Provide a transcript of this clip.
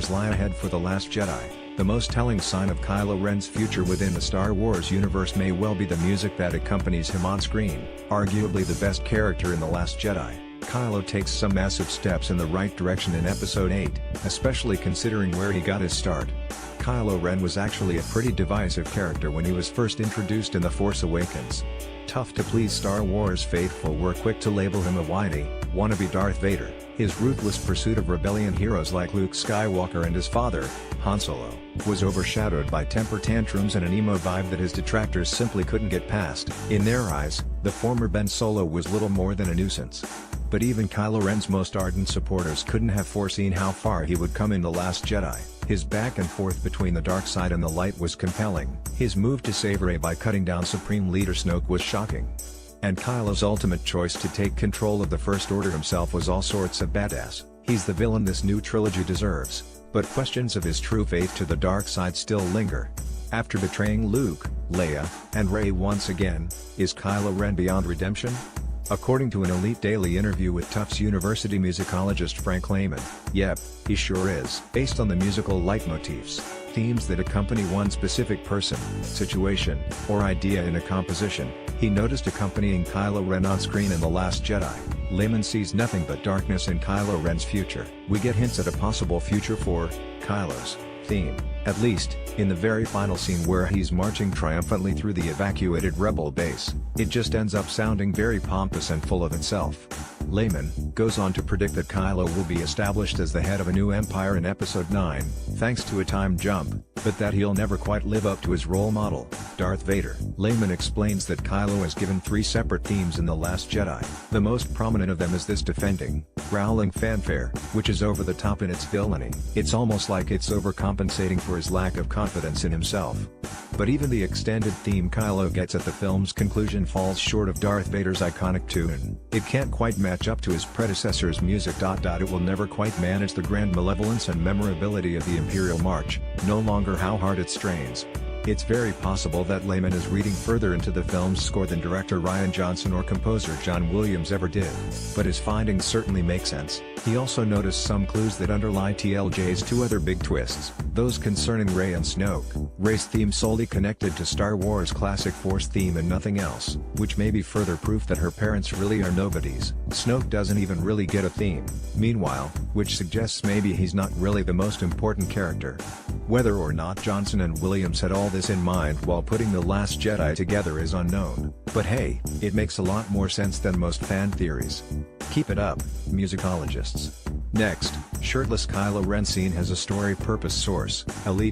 theories lie ahead for The Last Jedi. The most telling sign of Kylo Ren's future within the Star Wars universe may well be the music that accompanies him on screen. Arguably the best character in The Last Jedi, Kylo takes some massive steps in the right direction in Episode 8, especially considering where he got his start. Kylo Ren was actually a pretty divisive character when he was first introduced in The Force Awakens. Tough-to-please Star Wars faithful were quick to label him a whiny, wannabe Darth Vader. His ruthless pursuit of rebellion heroes like Luke Skywalker and his father, Han Solo, was overshadowed by temper tantrums and an emo vibe that his detractors simply couldn't get past. In their eyes, the former Ben Solo was little more than a nuisance. But even Kylo Ren's most ardent supporters couldn't have foreseen how far he would come in The Last Jedi. His back and forth between the dark side and the light was compelling. His move to save Rey by cutting down Supreme Leader Snoke was shocking. And Kylo's ultimate choice to take control of the First Order himself was all sorts of badass. He's the villain this new trilogy deserves, but questions of his true faith to the dark side still linger. After betraying Luke, Leia, and Rey once again, is Kylo Ren beyond redemption? According to an Elite Daily interview with Tufts University musicologist Frank Lehman, yep, he sure is. Based on the musical leitmotifs, themes that accompany one specific person, situation, or idea in a composition, he noticed accompanying Kylo Ren on screen in The Last Jedi. Lehman sees nothing but darkness in Kylo Ren's future. We get hints at a possible future for Kylo's theme, at least, in the very final scene where he's marching triumphantly through the evacuated rebel base. It just ends up sounding very pompous and full of itself. Lehman goes on to predict that Kylo will be established as the head of a new empire in Episode 9, thanks to a time jump, but that he'll never quite live up to his role model, Darth Vader. Lehman explains that Kylo is given 3 separate themes in The Last Jedi. The most prominent of them is this defending, growling fanfare, which is over the top in its villainy. It's almost like it's overcompensating for his lack of confidence in himself. But even the extended theme Kylo gets at the film's conclusion falls short of Darth Vader's iconic tune. It can't quite match up to his predecessor's music. It will never quite manage the grand malevolence and memorability of the Imperial March, no longer how hard it strains. It's very possible that Lehman is reading further into the film's score than director Rian Johnson or composer John Williams ever did. But his findings certainly make sense. He also noticed some clues that underlie TLJ's 2 other big twists, those concerning Rey and Snoke. Rey's theme solely connected to Star Wars' classic Force theme and nothing else, which may be further proof that her parents really are nobodies. Snoke doesn't even really get a theme, meanwhile, which suggests maybe he's not really the most important character. Whether or not Johnson and Williams had all this in mind while putting The Last Jedi together is unknown, but hey, it makes a lot more sense than most fan theories. Keep it up, musicologists. Next, shirtless Kylo Ren scene has a story purpose source, Elite